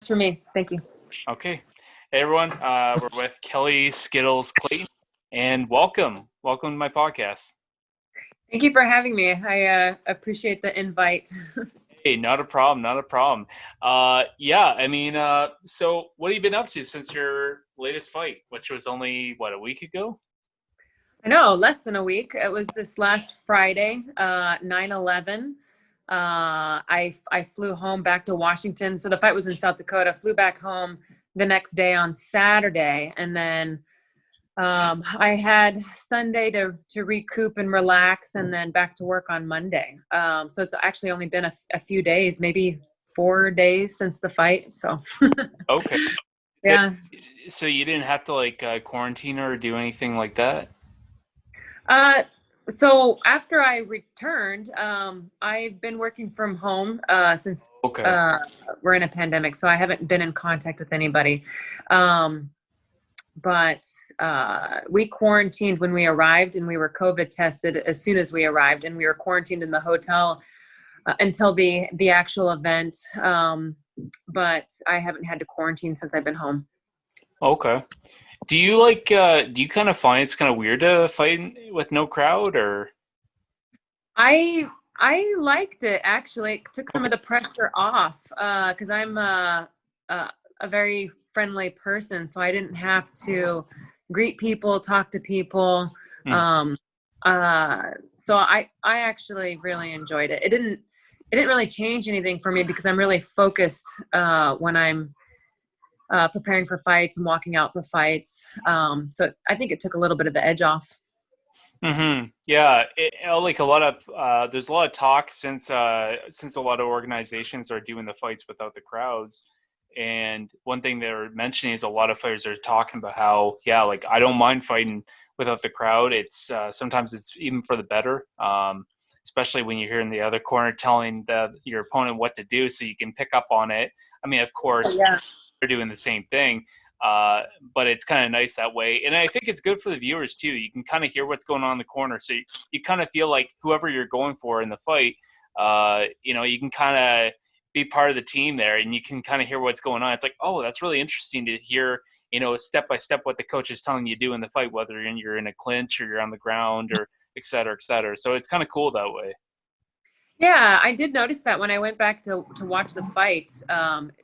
for me. Thank you. Okay. Hey, everyone. We're with Kelly Skittles Clayton, and welcome. Welcome to my podcast. Thank you for having me. I appreciate the invite. Hey, not a problem. Not a problem. So what have you been up to since your latest fight, which was only, a week ago? I know, less than a week. It was this last Friday, 9/11. I flew home back to Washington. So the fight was in South Dakota. Flew back home the next day on Saturday, and then I had Sunday to recoup and relax, and then back to work on Monday. So it's actually only been a few days, maybe 4 days since the fight. So Okay. yeah. So you didn't have to quarantine or do anything like that? So after I returned, I've been working from home since Okay. we're in a pandemic, so I haven't been in contact with anybody. But we quarantined when we arrived, and we were COVID tested as soon as we arrived, and we were quarantined in the hotel until the actual event. But I haven't had to quarantine since I've been home. Okay. Do you kind of find it's kind of weird to fight with no crowd, or? I liked it, actually. It took some of the pressure off because I'm a very friendly person, so I didn't have to greet people, talk to people. Mm. So I actually really enjoyed it. It didn't really change anything for me because I'm really focused when I'm preparing for fights and walking out for fights. So I think it took a little bit of the edge off. Mm-hmm. Yeah, like a lot of there's a lot of talk since a lot of organizations are doing the fights without the crowds, and one thing they're mentioning is a lot of fighters are talking about how like I don't mind fighting without the crowd. It's sometimes it's even for the better, especially when you're hearing the other corner telling your opponent what to do, so you can pick up on it. I mean, of course, Yeah. they're doing the same thing. But it's kind of nice that way. And I think it's good for the viewers too. You can kind of hear what's going on in the corner. So you kind of feel like whoever you're going for in the fight, you can kind of be part of the team there, and you can kind of hear what's going on. It's like, oh, that's really interesting to hear, step by step what the coach is telling you to do in the fight, whether you're in a clinch or you're on the ground or et cetera, et cetera. So it's kind of cool that way. Yeah, I did notice that when I went back to watch the fight.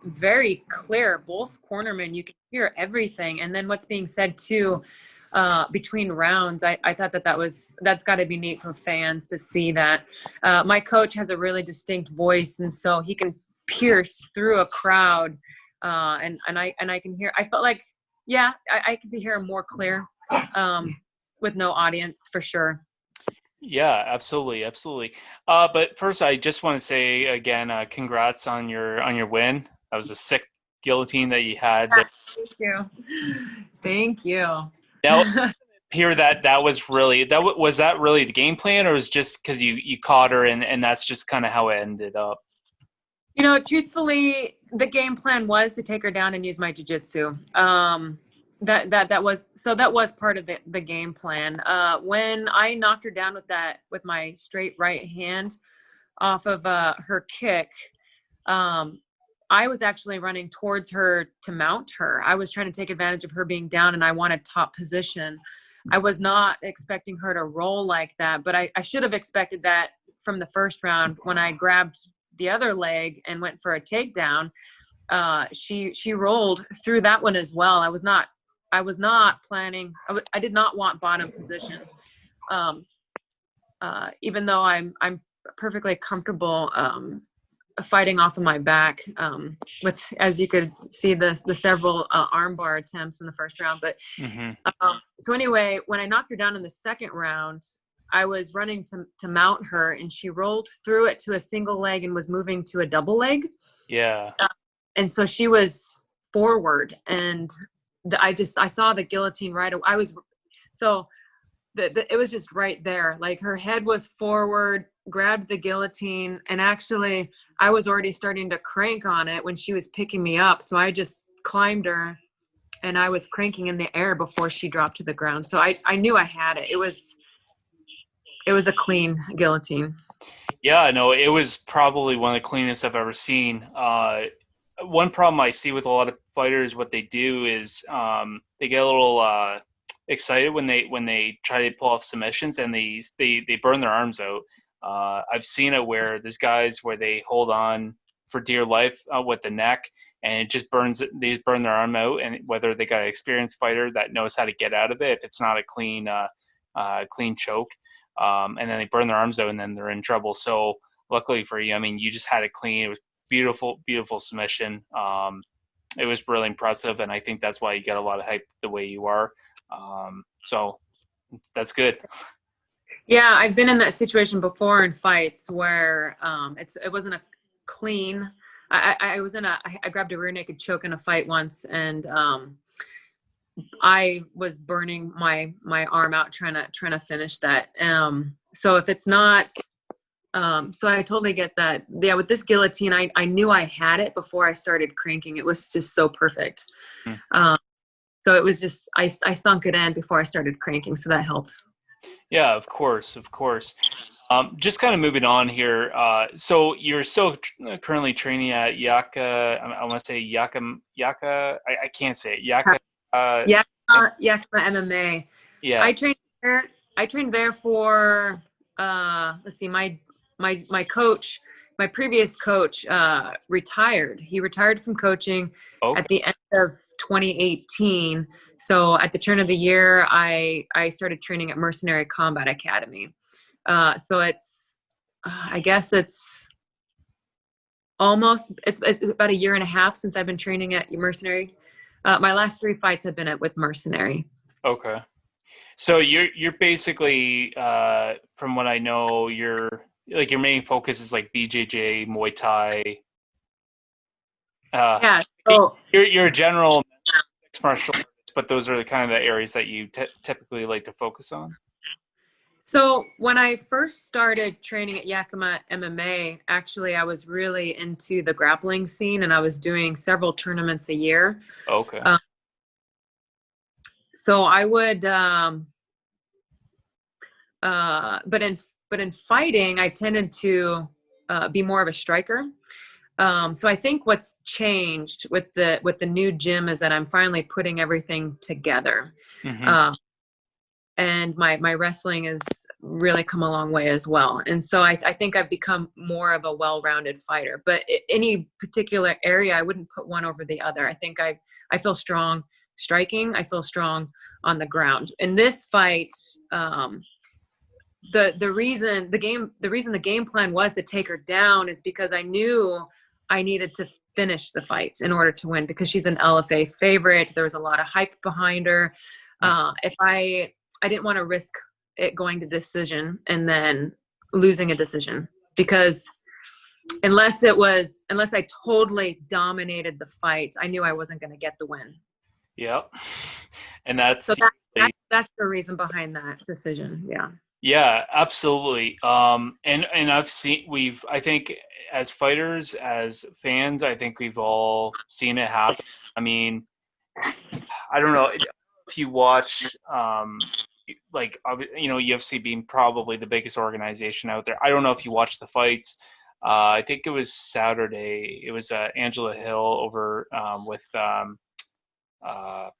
Very clear, both cornermen, you can hear everything. And then what's being said too between rounds, I thought that's got to be neat for fans to see that. My coach has a really distinct voice, and so he can pierce through a crowd. And I can hear, I felt like, yeah, I could hear him more clear with no audience for sure. Yeah, absolutely, absolutely. But first, I just want to say again, congrats on your win. That was a sick guillotine that you had there. Thank you. Thank you. Now, hear that was really was that really the game plan, or was just because you caught her and that's just kind of how it ended up? Truthfully, the game plan was to take her down and use my jiu-jitsu. That was part of the game plan. When I knocked her down with my straight right hand off of her kick, I was actually running towards her to mount her. I was trying to take advantage of her being down, and I wanted top position. I was not expecting her to roll like that, but I should have expected that from the first round when I grabbed the other leg and went for a takedown. She rolled through that one as well. I was not planning. I did not want bottom position. Even though I'm perfectly comfortable fighting off of my back, with, as you could see, the several armbar attempts in the first round. But so anyway, when I knocked her down in the second round, I was running to mount her, and she rolled through it to a single leg and was moving to a double leg. Yeah. And so she was forward, and I saw the guillotine right away. It was just right there. Like, her head was forward, grabbed the guillotine, and actually I was already starting to crank on it when she was picking me up. So I just climbed her, and I was cranking in the air before she dropped to the ground. So I knew I had it. It was a clean guillotine. Yeah, no, it was probably one of the cleanest I've ever seen. one problem I see with a lot of fighters, what they do is they get a little excited when they try to pull off submissions, and they burn their arms out. I've seen it where there's guys where they hold on for dear life with the neck, and it just burns. They just burn their arm out, and whether they got an experienced fighter that knows how to get out of it, if it's not a clean choke, and then they burn their arms out, and then they're in trouble. So luckily for you, I mean, you just had it clean. It was beautiful submission. It was really impressive, and I think that's why you get a lot of hype the way you are. So that's good. Yeah, I've been in that situation before in fights where it wasn't a clean. I was in I grabbed a rear naked choke in a fight once, and I was burning my arm out trying to finish that. So if it's not, so I totally get that. Yeah, with this guillotine, I knew I had it before I started cranking. It was just so perfect. So it was just I sunk it in before I started cranking, so that helped. Yeah, of course. Just kind of moving on here. So you're still currently training at Yaka. I want to say Yaka. I can't say it. Yaka. Yeah, Yakima MMA. Yeah. I trained there. I trained there for let's see, my coach, my previous coach retired. He retired from coaching Okay. at the end of 2018. So at the turn of the year, I started training at Mercenary Combat Academy. So it's I guess it's it's about a year and a half since I've been training at Mercenary. My last 3 fights have been with Mercenary. Okay. So you're basically, from what I know, your main focus is like BJJ, Muay Thai. Yeah. So You're a general mixed martial artist, but those are the kind of the areas that you typically like to focus on. So when I first started training at Yakima MMA, actually I was really into the grappling scene, and I was doing several tournaments a year. Okay. So I would, but in fighting, I tended to be more of a striker. So I think what's changed with the new gym is that I'm finally putting everything together. Mm-hmm. And my wrestling has really come a long way as well. And so I think I've become more of a well-rounded fighter. But any particular area, I wouldn't put one over the other. I think I feel strong striking. I feel strong on the ground. In this fight, the reason the game plan was to take her down is because I knew I needed to finish the fight in order to win, because she's an LFA favorite. There was a lot of hype behind her. If I didn't want to risk it going to decision and then losing a decision, because unless I totally dominated the fight, I knew I wasn't going to get the win. Yep. And that's So that's the reason behind that decision. Yeah. Yeah, absolutely. And I think as fighters, as fans, I think we've all seen it happen. I mean, I don't know if you watch, UFC being probably the biggest organization out there. I don't know if you watch the fights. I think it was Saturday. It was Angela Hill over with I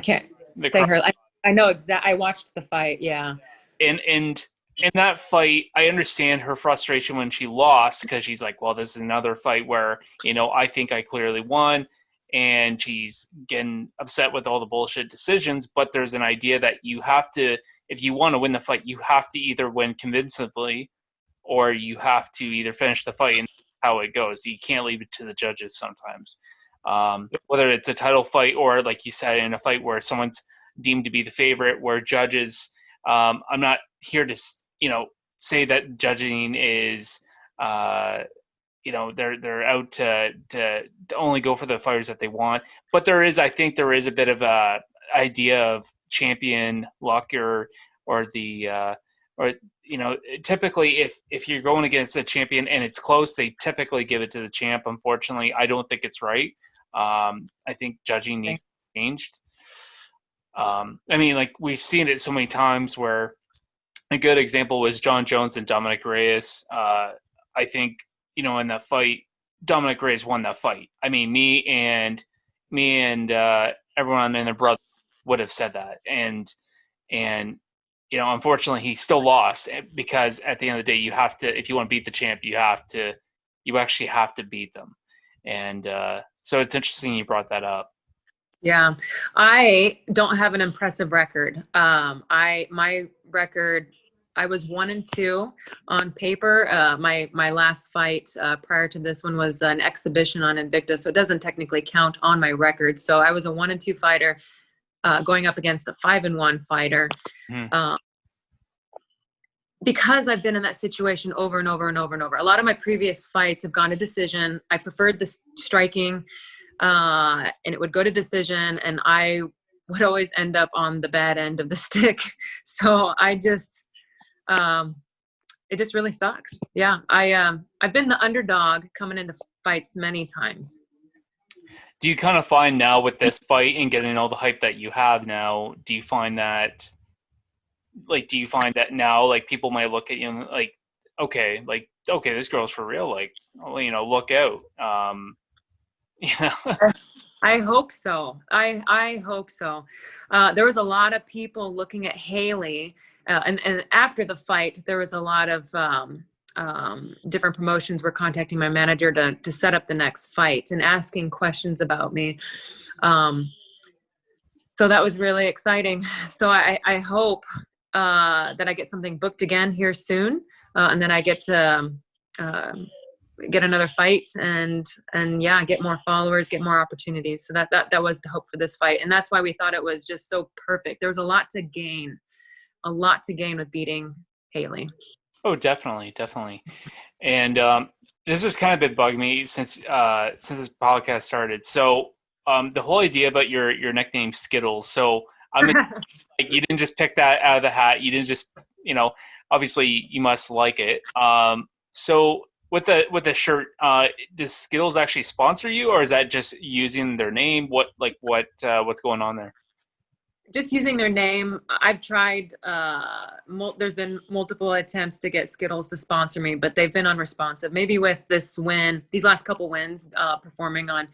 can't say her. I know exactly. I watched the fight. Yeah. And in that fight, I understand her frustration when she lost, because she's like, well, this is another fight where, I think I clearly won, and she's getting upset with all the bullshit decisions. But there's an idea that you have to, if you want to win the fight, you have to either win convincingly, or you have to either finish the fight, and how it goes. You can't leave it to the judges sometimes. Whether it's a title fight, or like you said, in a fight where someone's deemed to be the favorite, where judges, I'm not here to say that judging is they're out to only go for the fighters that they want, but I think there is a bit of a idea of champion luck, or typically if you're going against a champion and it's close, they typically give it to the champ. Unfortunately, I don't think it's right. I think judging needs to be changed. I mean, like, we've seen it so many times where a good example was John Jones and Dominic Reyes. I think, in that fight, Dominic Reyes won that fight. I mean, me and everyone and their brother would have said that, and unfortunately, he still lost because at the end of the day, you have to, if you want to beat the champ, you actually have to beat them, and so it's interesting you brought that up. Yeah, I don't have an impressive record. My record, I was 1-2 on paper. My last fight prior to this one was an exhibition on Invicta, so it doesn't technically count on my record. So I was a 1-2 fighter going up against a 5-1 fighter. Mm-hmm. Because I've been in that situation over and over and over and over. A lot of my previous fights have gone to decision. I preferred the striking. And it would go to decision, and I would always end up on the bad end of the stick. So I just, it just really sucks. Yeah, I've been the underdog coming into fights many times. Do you kind of find now with this fight and getting all the hype that you have now, do you find that now, like, people might look at you and okay, this girl's for real, look out. Yeah. I hope so. I hope so. There was a lot of people looking at Hailey, and after the fight, there was a lot of different promotions were contacting my manager to set up the next fight and asking questions about me. So that was really exciting. So I hope that I get something booked again here soon, and then I get to get another fight and yeah, get more followers, get more opportunities. So that was the hope for this fight. And that's why we thought it was just so perfect. There was a lot to gain with beating Hailey. Oh, definitely. And this has kind of been bugging me since this podcast started. So the whole idea about your nickname Skittles. So you didn't just pick that out of the hat. You didn't just, obviously you must like it. So with the shirt, does Skittles actually sponsor you, or is that just using their name? What's going on there? Just using their name. I've tried, there's been multiple attempts to get Skittles to sponsor me, but they've been unresponsive. Maybe with these last couple wins, performing on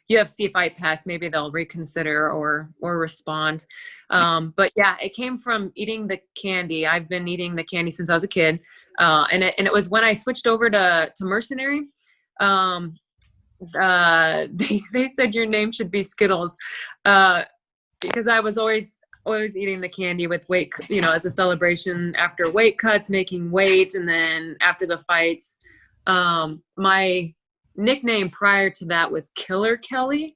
UFC Fight Pass, maybe they'll reconsider or respond. But yeah, it came from eating the candy. I've been eating the candy since I was a kid. And it was when I switched over to Mercenary. They said your name should be Skittles, because I was always eating the candy with weight, as a celebration after weight cuts, making weight, and then after the fights. My nickname prior to that was Killer Kelly,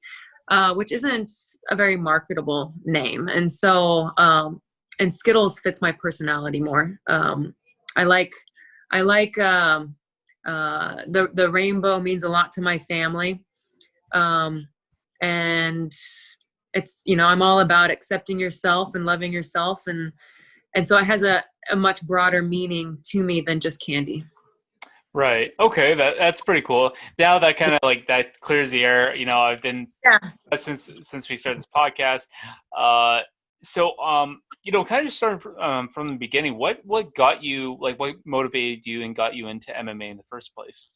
which isn't a very marketable name, and so and Skittles fits my personality more. I like the rainbow means a lot to my family, and it's I'm all about accepting yourself and loving yourself, and so it has a much broader meaning to me than just candy. Right. Okay. That's pretty cool. Now that kind of that clears the air. I've been since we started this podcast. So kind of just starting from the beginning. What got you, what motivated you and got you into MMA in the first place?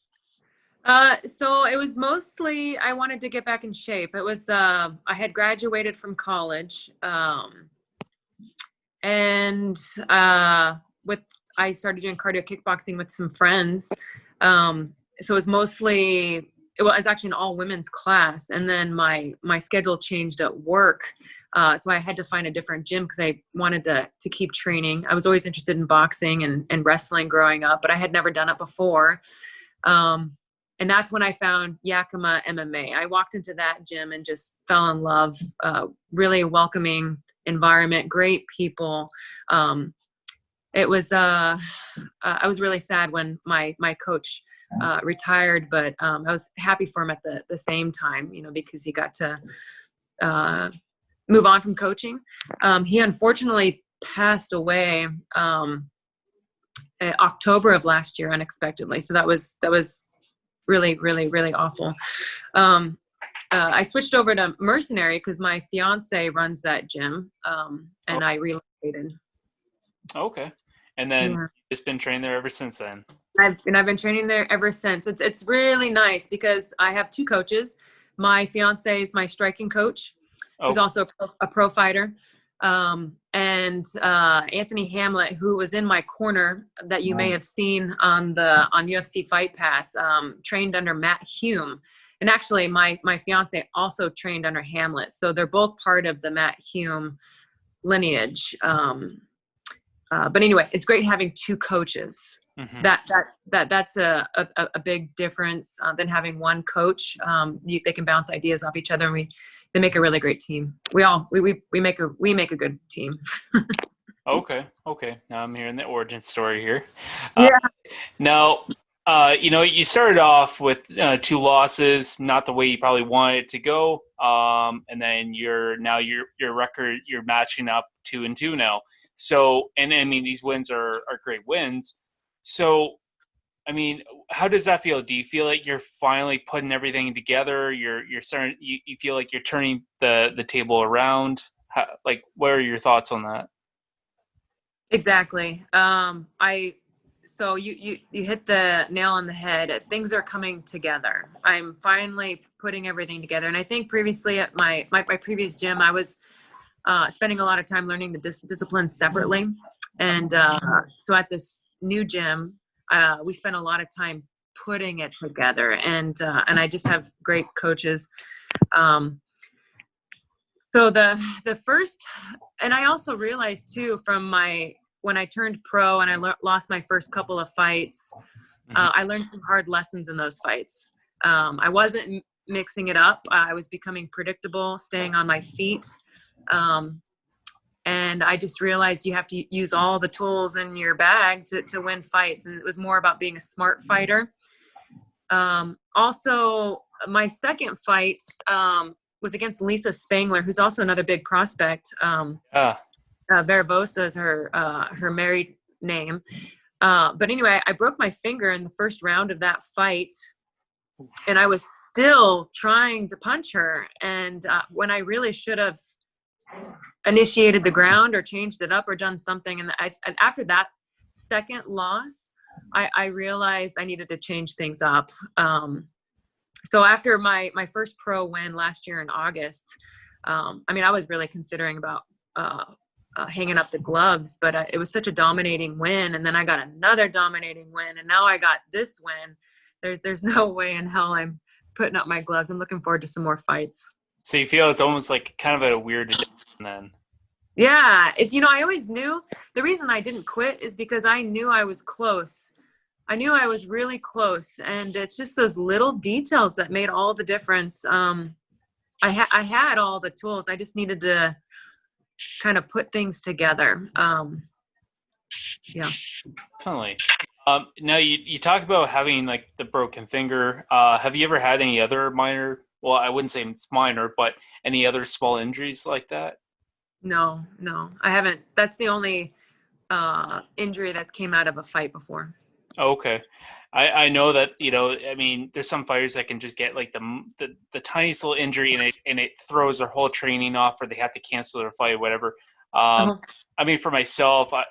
So it was mostly I wanted to get back in shape. It was I had graduated from college, and I started doing cardio kickboxing with some friends. So it was actually an all women's class, and then my schedule changed at work, so I had to find a different gym because I wanted to keep training. I was always interested in boxing and wrestling growing up, but I had never done it before. And that's when I found Yakima MMA. I walked into that gym and just fell in love. Really welcoming environment, great people. It was I was really sad when my coach retired, but I was happy for him at the same time, because he got to move on from coaching. He unfortunately passed away in October of last year unexpectedly. So that was really, really, really awful. I switched over to Mercenary because my fiance runs that gym, and I relocated. Okay. And then just been trained there ever since then. I've been training there ever since. It's really nice because I have two coaches. My fiance is my striking coach, who's Oh, also a pro fighter. And Anthony Hamlet, who was in my corner that you may have seen on UFC Fight Pass, trained under Matt Hume. And actually my fiance also trained under Hamlet. So they're both part of the Matt Hume lineage. But anyway, it's great having two coaches. hmm. That's a big difference than having one coach. They can bounce ideas off each other, and they make a really great team. We make a good team. Okay. Okay. Now I'm hearing the origin story here. Uh, Yeah. Now, you started off with 2 losses, not the way you probably wanted it to go. And then your record, you're matching up 2-2 now. So, and I mean, these wins are great wins. So, I mean, how does that feel? Do you feel like you're finally putting everything together? You're starting. You feel like you're turning the table around. Like, what are your thoughts on that? Exactly. So you hit the nail on the head. Things are coming together. I'm finally putting everything together. And I think previously at my previous gym, I was spending a lot of time learning the disciplines separately. And so at this new gym, we spent a lot of time putting it together. And I just have great coaches. So the first, and I also realized too from when I turned pro and I lost my first couple of fights, I learned some hard lessons in those fights. I wasn't mixing it up. I was becoming predictable, staying on my feet. And I just realized you have to use all the tools in your bag to win fights. And it was more about being a smart fighter. Also, my second fight was against Lisa Spangler, who's also another big prospect. Barbosa is her married name. But anyway, I broke my finger in the first round of that fight, and I was still trying to punch her. And when I really should have initiated the ground or changed it up or done something, and after that second loss, I realized I needed to change things up. So after my first pro win last year in August, I was really considering about hanging up the gloves, but it was such a dominating win. And then I got another dominating win. And now I got this win. There's no way in hell I'm putting up my gloves. I'm looking forward to some more fights. So you feel it's almost like kind of at a weird addiction then. Yeah. I always knew the reason I didn't quit is because I knew I was close. I knew I was really close. And it's just those little details that made all the difference. I had all the tools. I just needed to kind of put things together. Yeah. Definitely. Now you talk about having like the broken finger. Have you ever had any other minor? Well, I wouldn't say it's minor, but any other small injuries like that? No, I haven't. That's the only injury that's came out of a fight before. Oh, okay. I know that, I mean, there's some fighters that can just get like the tiniest little injury and it throws their whole training off, or they have to cancel their fight or whatever. Uh-huh. I mean, for myself, at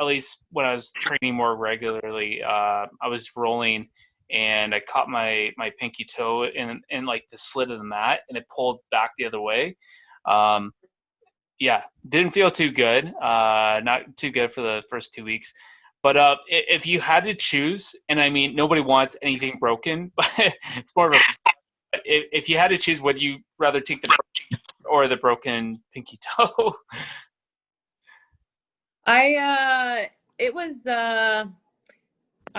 least when I was training more regularly, I was rolling and I caught my pinky toe in like the slit of the mat, and it pulled back the other way. Um, yeah, didn't feel too good. Not too good for the first 2 weeks. But if you had to choose, and I mean, nobody wants anything broken, but it's more of a, if you had to choose, would you rather take the or the broken pinky toe? I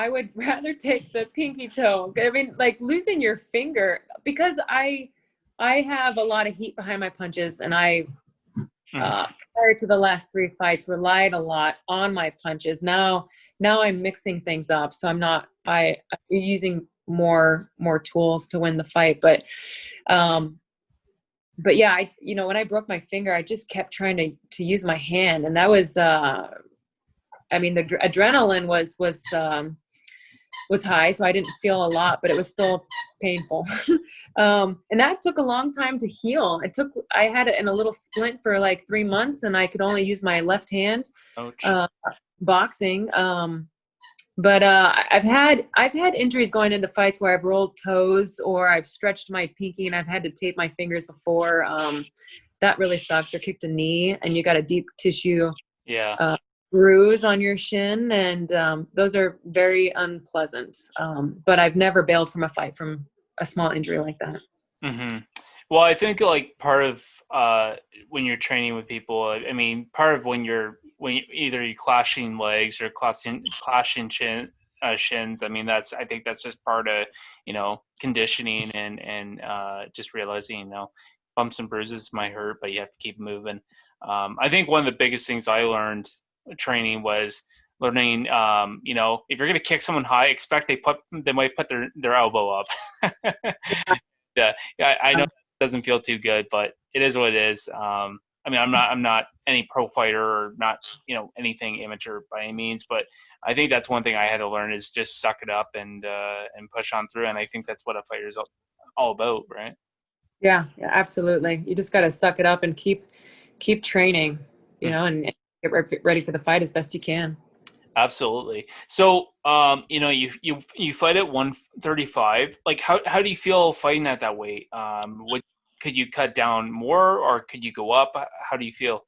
would rather take the pinky toe. I mean, like losing your finger, because I have a lot of heat behind my punches, and prior to the last 3 fights, relied a lot on my punches. Now I'm mixing things up, so I'm using more tools to win the fight. But yeah, when I broke my finger, I just kept trying to use my hand, and that was the adrenaline was high, so I didn't feel a lot, but it was still painful. And that took a long time to heal. I had it in a little splint for like 3 months, and I could only use my left hand. Ouch. Boxing. But I've had injuries going into fights where I've rolled toes or I've stretched my pinky and I've had to tape my fingers before. That really sucks. Or kicked a knee and you got a deep tissue Yeah. bruise on your shin, and those are very unpleasant. But I've never bailed from a fight from a small injury like that. hmm Well, I think like part of when you're training with people, I mean, part of either you're clashing legs or clashing shins. I mean, I think that's just part of conditioning and just realizing bumps and bruises might hurt, but you have to keep moving. I think one of the biggest things I learned training was learning, if you're going to kick someone high, expect they might put their elbow up. Yeah, I know it doesn't feel too good, but it is what it is. I mean, I'm not any pro fighter or not, anything amateur by any means, but I think that's one thing I had to learn is just suck it up and push on through. And I think that's what a fighter is all about, right? Yeah, yeah, absolutely. You just got to suck it up and keep training, and get ready for the fight as best you can. Absolutely. So, you fight at 135. Like, how do you feel fighting at that weight? Could you cut down more, or could you go up? How do you feel?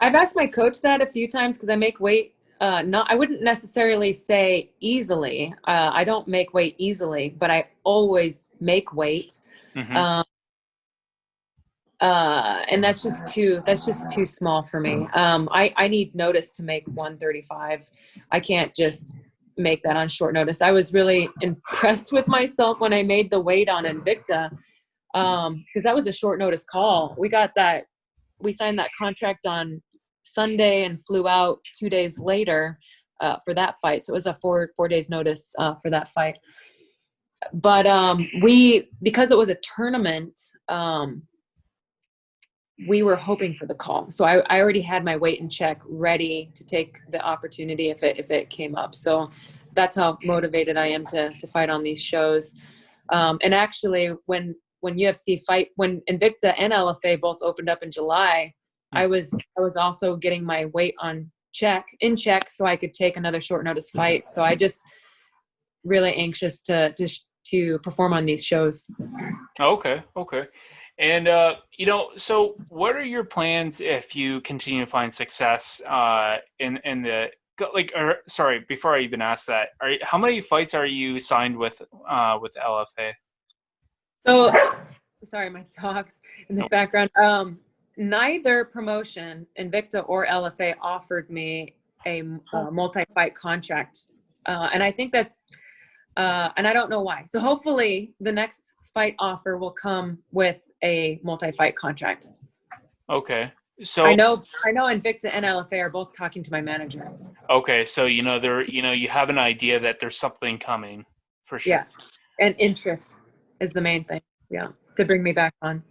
I've asked my coach that a few times because I make weight. I wouldn't necessarily say easily. I don't make weight easily, but I always make weight. hmm Um, and that's just too small for me. I need notice to make 135. I can't just make that on short notice. I was really impressed with myself when I made the weight on Invicta, because that was a short notice call. We signed that contract on Sunday and flew out 2 days later for that fight. So it was a four days notice for that fight. But because it was a tournament, we were hoping for the call. So I already had my weight in check, ready to take the opportunity if it came up. So that's how motivated I am to fight on these shows. And actually, when Invicta and LFA both opened up in July, I was also getting my weight in check, so I could take another short notice fight. So I just really anxious to perform on these shows. Okay. Okay. And so what are your plans if you continue to find success in the like? Or sorry, before I even ask that, how many fights are you signed with LFA? So sorry, my dog's in the background. Neither promotion, Invicta or LFA, offered me a multi-fight contract, and I think that's, and I don't know why. So hopefully, the next fight offer will come with a multi-fight contract. Okay. I So know Invicta and LFA are both talking to my manager. okay, so you have an idea that there's something coming for sure. Yeah, and interest is the main thing. Yeah, to bring me back on.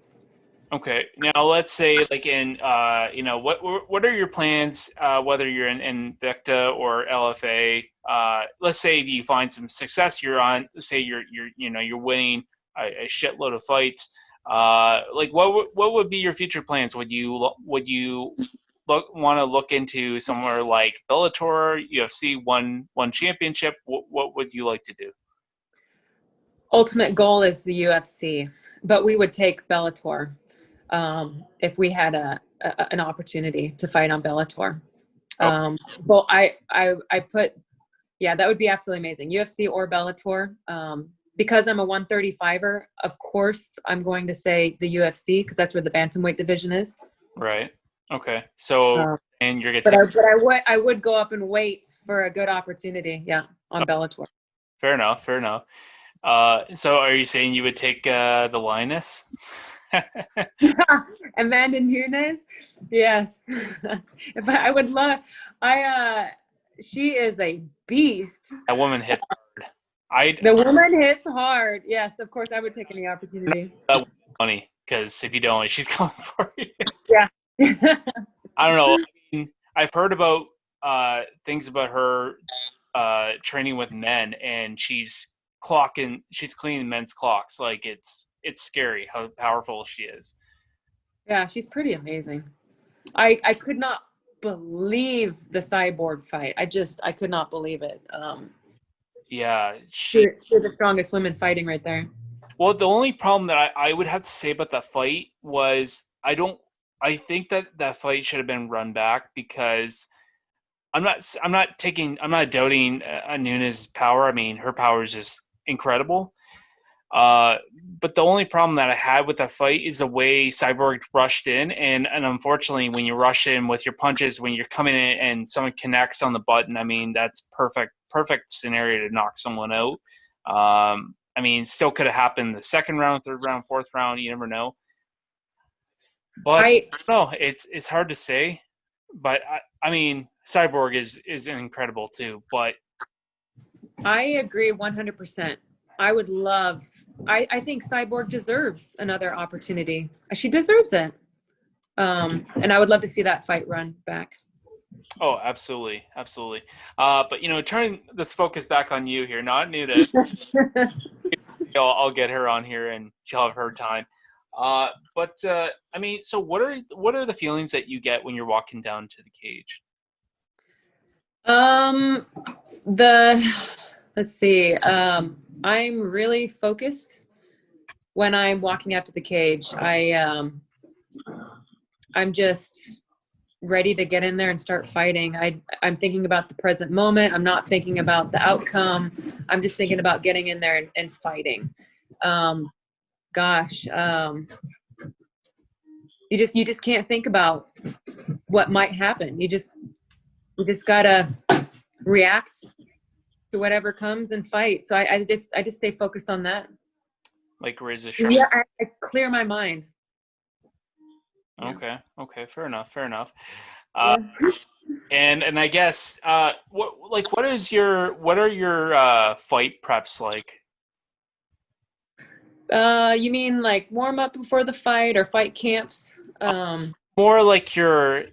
Okay. Now let's say like what are your plans whether you're in Invicta or LFA? Let's say if you find some success, say you're winning a shitload of fights. Like what would be your future plans? Would you want to look into somewhere like Bellator, UFC, one championship? What would you like to do? Ultimate goal is the UFC, but we would take Bellator if we had an opportunity to fight on Bellator. Well, I put, yeah, that would be absolutely amazing. UFC or Bellator. Because I'm a 135er, of course, I'm going to say the UFC because that's where the bantamweight division is. Right. Okay. So and you're gonna But take. I would go up and wait for a good opportunity. Yeah, on Bellator. Fair enough. Fair enough. So are you saying you would take the lioness? Amanda Nunes, yes. But I would love. She is a beast. That woman hits hard. The woman hits hard. Yes, of course, I would take any opportunity. That funny because if you don't, she's coming for you. Yeah. I don't know. I mean, I've heard about things about her training with men, and she's cleaning men's clocks. Like it's scary how powerful she is. Yeah, she's pretty amazing. I could not believe the Cyborg fight. I could not believe it. Yeah, You're the strongest women fighting right there. well, the only problem that I would have to say about that fight was I think that that fight should have been run back because I'm not doubting Nunes' power. I mean, her power is just incredible. Uh, but the only problem that I had with that fight is the way Cyborg rushed in, and unfortunately, when you rush in with your punches, when you're coming in and someone connects on the button, I mean, that's perfect scenario to knock someone out. I mean, still could have happened the second round, third round, fourth round. You never know. But no, it's hard to say. But I mean, Cyborg is incredible too. But I agree 100%. I would love. I think Cyborg deserves another opportunity. She deserves it. And I would love to see that fight run back. oh, absolutely, absolutely. But turning this focus back on you here, not Nuda. I'll get her on here and she'll have her time. But I mean, so what are the feelings that you get when you're walking down to the cage? Let's see. I'm really focused when I'm walking out to the cage. I'm just ready to get in there and start fighting. I'm thinking about the present moment. I'm not thinking about the outcome. I'm just thinking about getting in there and fighting. Gosh, you just can't think about what might happen. You just gotta react to whatever comes and fight. So I just stay focused on that. Like raise a shot. Yeah, I clear my mind. Okay. Okay. Fair enough. Fair enough. Yeah. And I guess what are your fight preps like? You mean like warm up before the fight or fight camps? More like your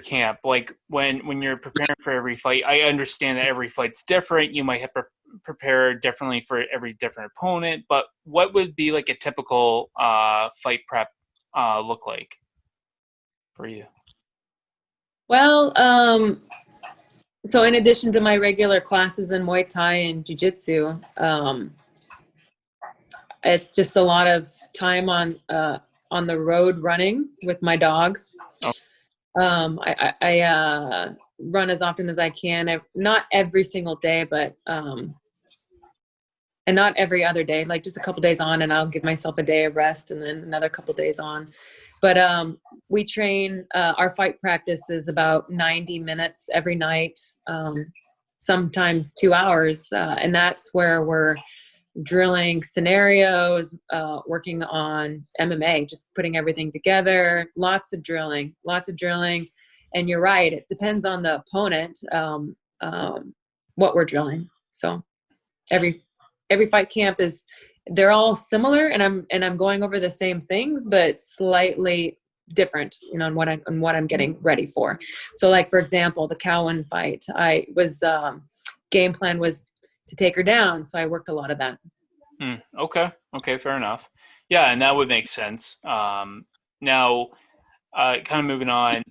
camp, like when you're preparing for every fight. I understand that every fight's different. You might have to prepare differently for every different opponent, but what would be like a typical fight prep look like for you? Well, so in addition to my regular classes in Muay Thai and Jiu-Jitsu, it's just a lot of time on the road running with my dogs. Oh. I run as often as I can. Not every single day, but and not every other day. Like just a couple days on, and I'll give myself a day of rest, and then another couple days on. But we train. Our fight practice is about 90 minutes every night, sometimes 2 hours, and that's where we're drilling scenarios, working on MMA, just putting everything together. Lots of drilling. And you're right, it depends on the opponent, what we're drilling. So every fight camp they're all similar, and I'm going over the same things, but slightly different, on what I'm getting ready for. So like, for example, the Cowan fight, game plan was to take her down. So I worked a lot of that. Okay, fair enough. Yeah, and that would make sense. Now, kind of moving on.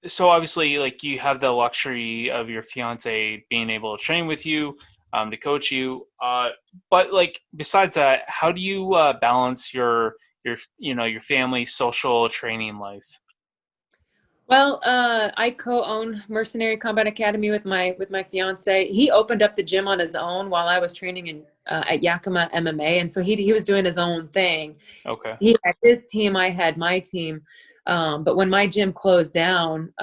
So obviously, like you have the luxury of your fiance being able to train with you, to coach you. But like besides that, how do you balance your family social training life? Well, I co-own Mercenary Combat Academy with my fiance. He opened up the gym on his own while I was training at Yakima MMA, and so he was doing his own thing. Okay. He had his team, I had my team. But when my gym closed down,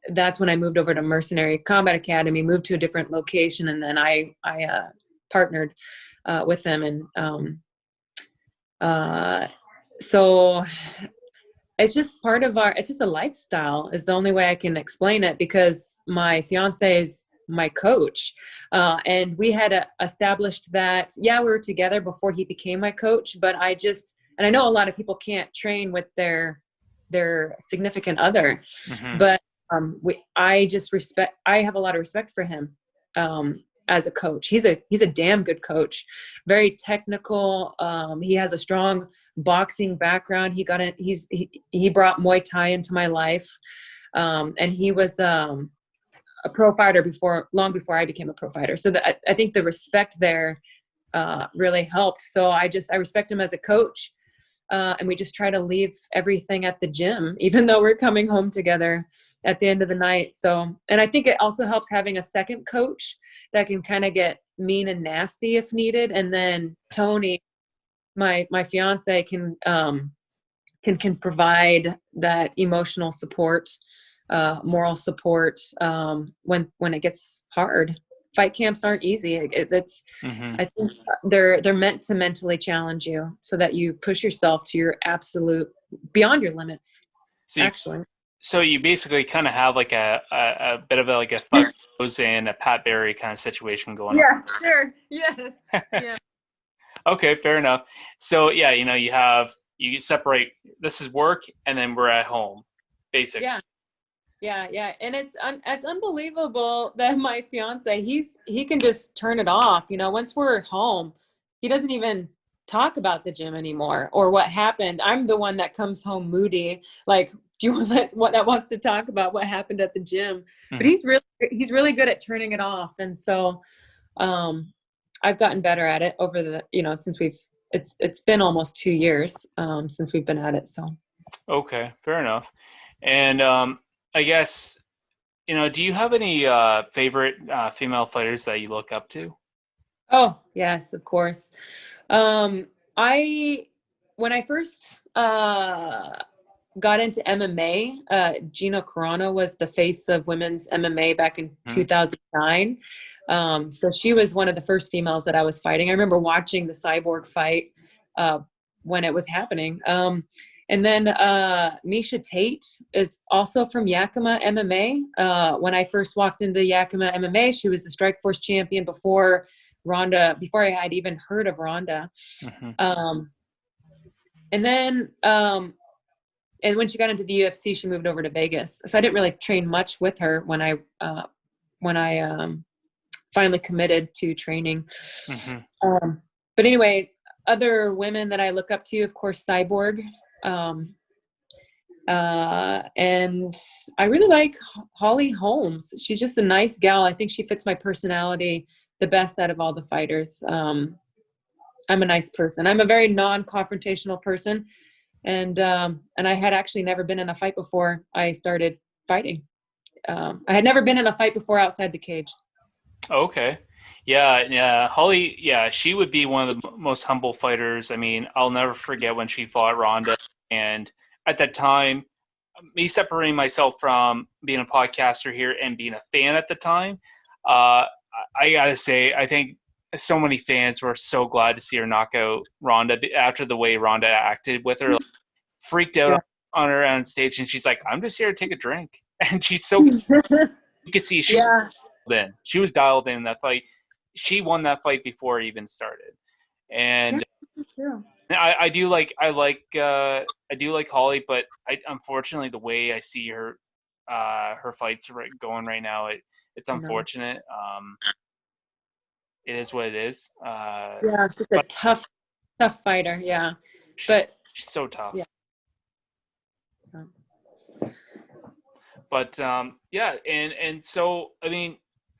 that's when I moved over to Mercenary Combat Academy, moved to a different location, and then I partnered with them, and so it's just it's just a lifestyle is the only way I can explain it, because my fiance is my coach. And we had established that, yeah, we were together before he became my coach, but and I know a lot of people can't train with their significant other, Mm-hmm. but I have a lot of respect for him. as a coach. He's a damn good coach, very technical. He has a strong boxing background. He brought Muay Thai into my life. And he was a pro fighter long before I became a pro fighter. So I think the respect there really helped. So I respect him as a coach. And we just try to leave everything at the gym, even though we're coming home together at the end of the night. So, and I think it also helps having a second coach that can kind of get mean and nasty if needed. And then Tony, my fiance, can provide that emotional support, moral support when it gets hard. Fight camps aren't easy. I think they're meant to mentally challenge you so that you push yourself to your absolute beyond your limits. So you basically kind of have like a bit of a Thug Rose and a Pat Barry kind of situation going on. Yeah, sure. Yes. Yeah. Okay, fair enough. So yeah, you separate. This is work, and then we're at home, basically. Yeah. And it's unbelievable that my fiance, he can just turn it off. Once we're home, he doesn't even talk about the gym anymore or what happened. I'm the one that comes home moody. Like, do you want that wants to talk about what happened at the gym? But he's really good at turning it off. And so, I've gotten better at it over the, since it's been almost 2 years, since we've been at it. So. Okay, fair enough. And, I guess, do you have any favorite female fighters that you look up to? Oh, yes, of course. When I first got into MMA, Gina Carano was the face of women's MMA back in 2009. So she was one of the first females that I was fighting. I remember watching the Cyborg fight when it was happening. And then Misha Tate is also from Yakima MMA. When I first walked into Yakima MMA, she was the Strikeforce champion before I had even heard of Ronda. And then and when she got into the UFC, she moved over to Vegas. So I didn't really train much with her when I finally committed to training. But anyway, other women that I look up to, of course, Cyborg. And I really like Holly Holmes. She's just a nice gal. I think she fits my personality the best out of all the fighters. I'm a nice person. I'm a very non-confrontational person. And I had actually never been in a fight before I started fighting. I had never been in a fight before outside the cage. Okay. Yeah. Holly, she would be one of the most humble fighters. I mean, I'll never forget when she fought Ronda. And at that time, me separating myself from being a podcaster here and being a fan at the time, I got to say, I think so many fans were so glad to see her knock out Ronda after the way Ronda acted with her. Like, freaked out on her on stage, and she's like, I'm just here to take a drink. And she's so you could see she was dialed in that fight. She won that fight before it even started. And I do like Holly, but unfortunately the way I see her fights going right now, it's unfortunate. It is what it is. Just a tough fighter. Yeah, she's so tough. Yeah. But and so I mean,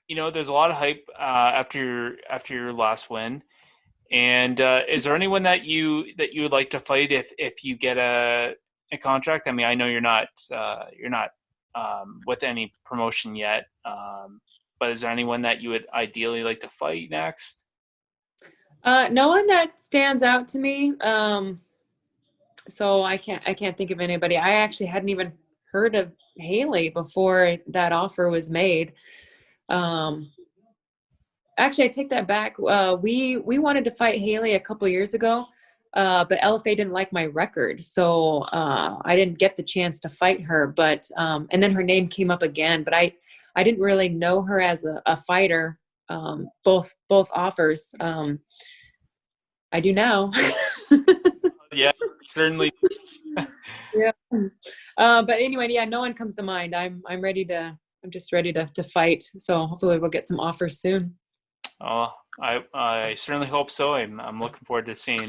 there's a lot of hype after your last win. And is there anyone that you would like to fight if you get a contract? I mean, I know you're not with any promotion yet, but is there anyone that you would ideally like to fight next? No one that stands out to me. So I can't think of anybody. I actually hadn't even heard of Hailey before that offer was made. Actually, I take that back. We wanted to fight Hailey a couple years ago, but LFA didn't like my record, so I didn't get the chance to fight her. But and then her name came up again, but I didn't really know her as a fighter. Both offers. I do now. Yeah, certainly. Yeah. But anyway, no one comes to mind. I'm just ready to fight. So hopefully we'll get some offers soon. Oh, I certainly hope so. I'm looking forward to seeing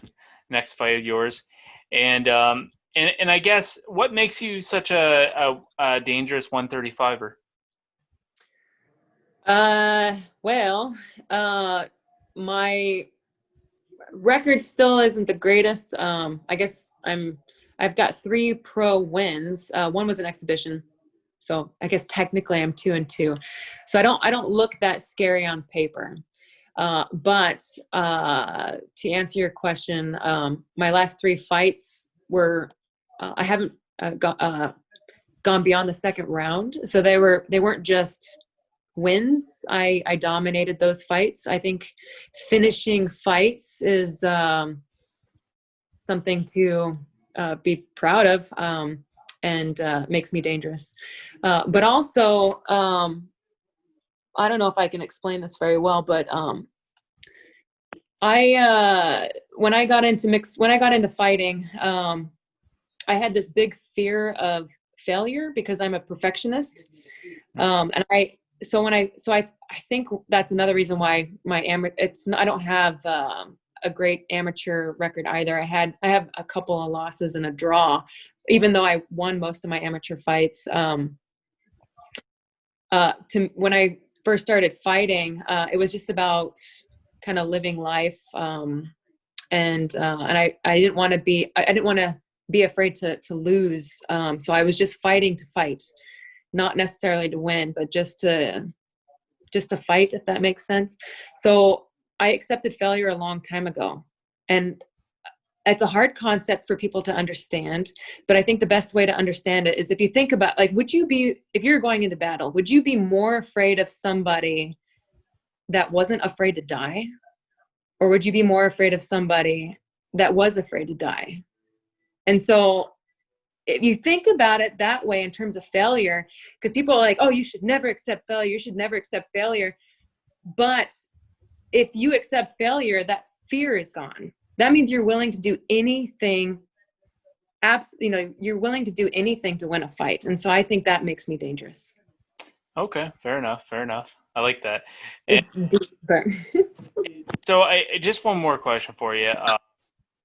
next fight of yours, and and I guess what makes you such a dangerous 135er? Well, my record still isn't the greatest. I guess I've got 3 pro wins. One was an exhibition. So I guess technically I'm 2-2. So I don't look that scary on paper. But to answer your question, my last 3 fights were I haven't gone beyond the second round. So they weren't just wins. I dominated those fights. I think finishing fights is something to be proud of, and makes me dangerous. But also, I don't know if I can explain this very well, but when I got into fighting, I had this big fear of failure because I'm a perfectionist, and I think that's another reason why I don't have a great amateur record either. I have a couple of losses and a draw, even though I won most of my amateur fights. When I first started fighting, it was just about kind of living life, and I didn't want to be afraid to lose. So I was just fighting to fight, not necessarily to win, but just to fight, if that makes sense. So I accepted failure a long time ago, and it's a hard concept for people to understand, but I think the best way to understand it is if you think about, like, if you're going into battle, would you be more afraid of somebody that wasn't afraid to die? Or would you be more afraid of somebody that was afraid to die? And so if you think about it that way in terms of failure, because people are like, oh, you should never accept failure. You should never accept failure. But if you accept failure, that fear is gone. That means you're willing to do anything. You're willing to do anything to win a fight. And so I think that makes me dangerous. Okay, fair enough. Fair enough. I like that. And It's deep, but so I just one more question for you.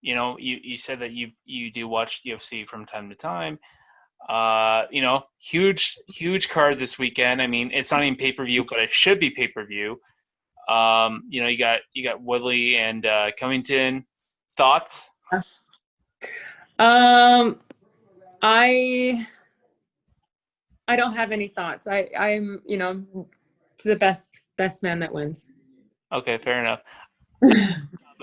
You said that you do watch UFC from time to time. Huge card this weekend. I mean, it's not even pay per view, but it should be pay per view. You got Woodley and Covington. Thoughts? um, I don't have any thoughts. I'm to the best man that wins. Okay, fair enough.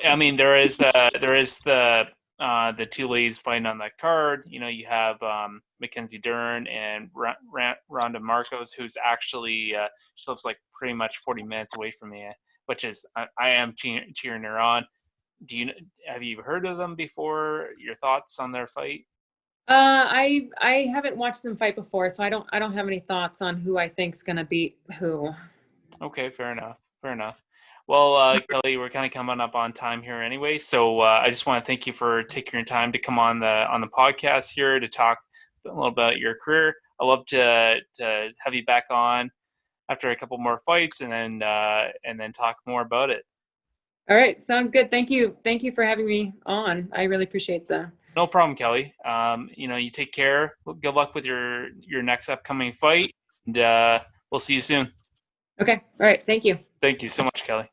I mean, there is the 2 ladies fighting on that card. You have Mackenzie Dern and Ronda Marcos, who's actually she lives like pretty much 40 minutes away from me, which is I am cheering her on. Have you heard of them before? Your thoughts on their fight? I haven't watched them fight before, so I don't have any thoughts on who I think's gonna beat who. Okay, fair enough. Fair enough. Well, Kelly, we're kind of coming up on time here anyway, so I just want to thank you for taking your time to come on the podcast here to talk a little about your career. I love to have you back on after a couple more fights, and then talk more about it. All right, sounds good. Thank you for having me on. I really appreciate that. No problem, Kelly. You take care. Good luck with your next upcoming fight, and we'll see you soon. Okay, all right. Thank you. Thank you so much, Kelly.